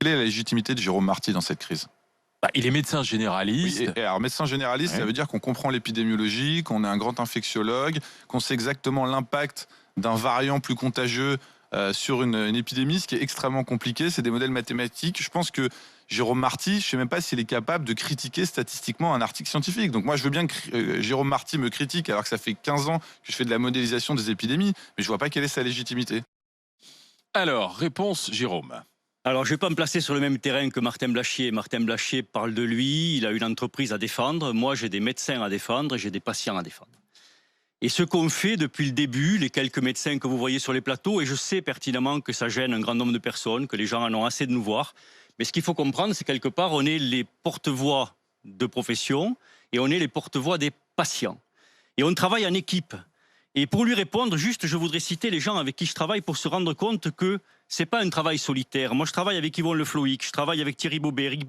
Quelle est la légitimité de Jérôme Marty dans cette crise? Il est médecin généraliste. Oui, et alors, médecin généraliste, ça veut dire qu'on comprend l'épidémiologie, qu'on est un grand infectiologue, qu'on sait exactement l'impact d'un variant plus contagieux sur une épidémie, ce qui est extrêmement compliqué. C'est des modèles mathématiques. Je pense que Jérôme Marty, je ne sais même pas s'il est capable de critiquer statistiquement un article scientifique. Donc moi, je veux bien que Jérôme Marty me critique, alors que ça fait 15 ans que je fais de la modélisation des épidémies, mais je ne vois pas quelle est sa légitimité. Alors, réponse Jérôme. Alors, je ne vais pas me placer sur le même terrain que Martin Blachier. Martin Blachier parle de lui, il a une entreprise à défendre. Moi, j'ai des médecins à défendre et j'ai des patients à défendre. Et ce qu'on fait depuis le début, les quelques médecins que vous voyez sur les plateaux, et je sais pertinemment que ça gêne un grand nombre de personnes, que les gens en ont assez de nous voir, mais ce qu'il faut comprendre, c'est quelque part, on est les porte-voix de profession et on est les porte-voix des patients. Et on travaille en équipe. Et pour lui répondre, juste, je voudrais citer les gens avec qui je travaille pour se rendre compte que c'est pas un travail solitaire. Moi, je travaille avec Yvonne Le Floïc, je travaille avec Thierry Bobet, Eric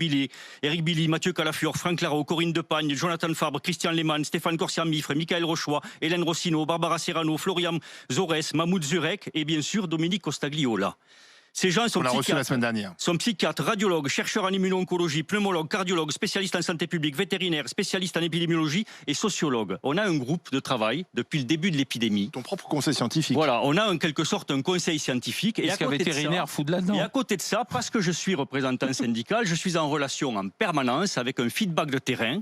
Billy, Mathieu Calafiore, Franck Larot, Corinne Depagne, Jonathan Fabre, Christian Lehmann, Stéphane Corsia-Mifre, Michael Rochois, Hélène Rossino, Barbara Serrano, Florian Zores, Mahmoud Zurek et bien sûr Dominique Costagliola. Ces gens sont psychiatres, radiologues, chercheurs en immuno-oncologie, pneumologues, cardiologues, spécialistes en santé publique, vétérinaires, spécialistes en épidémiologie et sociologues. On a un groupe de travail depuis le début de l'épidémie. Ton propre conseil scientifique. Voilà, on a en quelque sorte un conseil scientifique. Et qu'un vétérinaire fout de là-dedans. Et à côté de ça, parce que je suis représentant syndical, je suis en relation en permanence avec un feedback de terrain.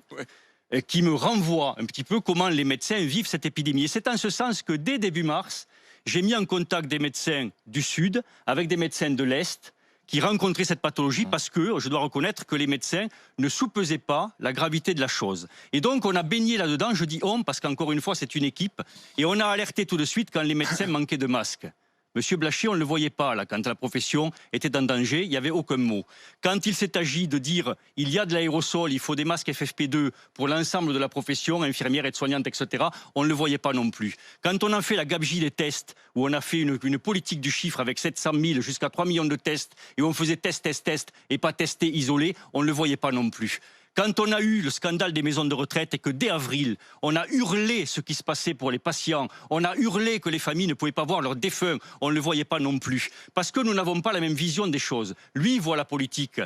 Qui me renvoie un petit peu comment les médecins vivent cette épidémie. Et c'est en ce sens que dès début mars, j'ai mis en contact des médecins du Sud avec des médecins de l'Est qui rencontraient cette pathologie parce que, je dois reconnaître que les médecins ne sous-pesaient pas la gravité de la chose. Et donc, on a baigné là-dedans, je dis on, parce qu'encore une fois, c'est une équipe, et on a alerté tout de suite quand les médecins manquaient de masques. Monsieur Blachier, on ne le voyait pas, là, quand la profession était en danger, il n'y avait aucun mot. Quand il s'est agi de dire il y a de l'aérosol, il faut des masques FFP2 pour l'ensemble de la profession, infirmières, aides-soignantes, etc., on ne le voyait pas non plus. Quand on a fait la gabegie des tests, où on a fait une politique du chiffre avec 700 000 jusqu'à 3 millions de tests, et où on faisait test, et pas tester, isolé, on ne le voyait pas non plus. Quand on a eu le scandale des maisons de retraite et que dès avril, on a hurlé ce qui se passait pour les patients, on a hurlé que les familles ne pouvaient pas voir leurs défunts, on ne le voyait pas non plus. Parce que nous n'avons pas la même vision des choses. Lui voit la politique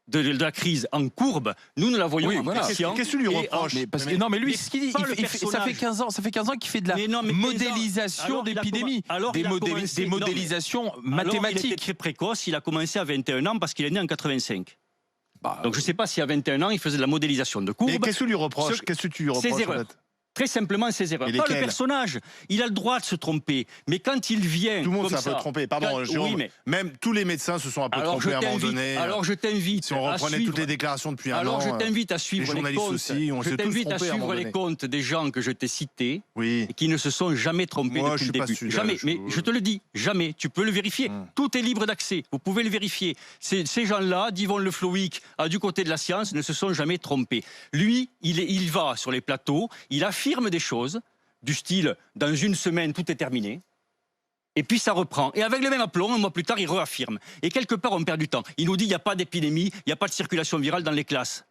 de la crise en courbe, nous la voyons en patient. Qu'est-ce que tu lui reproches? Non, mais lui, ce qu'il dit, ça fait 15 ans qu'il fait de la modélisation d'épidémie, des modélisations mathématiques. Il était très précoce, il a commencé à 21 ans parce qu'il est né en 85. Donc je ne sais pas si à 21 ans, il faisait de la modélisation de courbes. Et qu'est-ce que tu lui reproches? Qu'est-ce que tu lui reproches? Ses erreurs. Très simplement, ses erreurs. Pas le personnage. Il a le droit de se tromper. Mais quand il vient. Tout le monde s'est un peu trompé. Pardon, Jérôme. Oui, même tous les médecins se sont un peu trompés à un moment donné. Alors je t'invite. Si on reprenait toutes les déclarations depuis un an. Alors je t'invite à suivre les comptes. Aussi, je t'invite à suivre les comptes des gens que je t'ai cités. Oui. Et qui ne se sont jamais trompés depuis le début. Jamais. Mais je te le dis, jamais. Tu peux le vérifier. Tout est libre d'accès. Vous pouvez le vérifier. Ces gens-là, d'Yvonne Le Floïc, du côté de la science, ne se sont jamais trompés. Lui, il va sur les plateaux, il affirme des choses. Du style, dans une semaine, tout est terminé. Et puis ça reprend. Et avec le même aplomb, un mois plus tard, il réaffirme. Et quelque part, on perd du temps. Il nous dit, il n'y a pas d'épidémie, il n'y a pas de circulation virale dans les classes.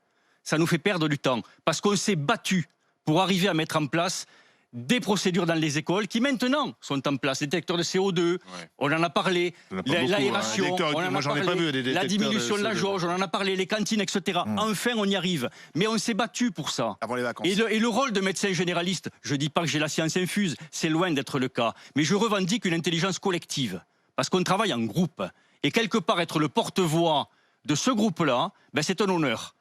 Ça nous fait perdre du temps. Parce qu'on s'est battu pour arriver à mettre en place des procédures dans les écoles qui maintenant sont en place. Les détecteurs de CO2, on en a parlé, l'aération, on en a parlé, la diminution de la jauge, on en a parlé, les cantines, etc. Enfin, on y arrive. Mais on s'est battu pour ça. Avant les vacances. Et le rôle de médecin généraliste, je ne dis pas que j'ai la science infuse, c'est loin d'être le cas. Mais je revendique une intelligence collective. Parce qu'on travaille en groupe. Et quelque part, être le porte-voix de ce groupe-là, c'est un honneur.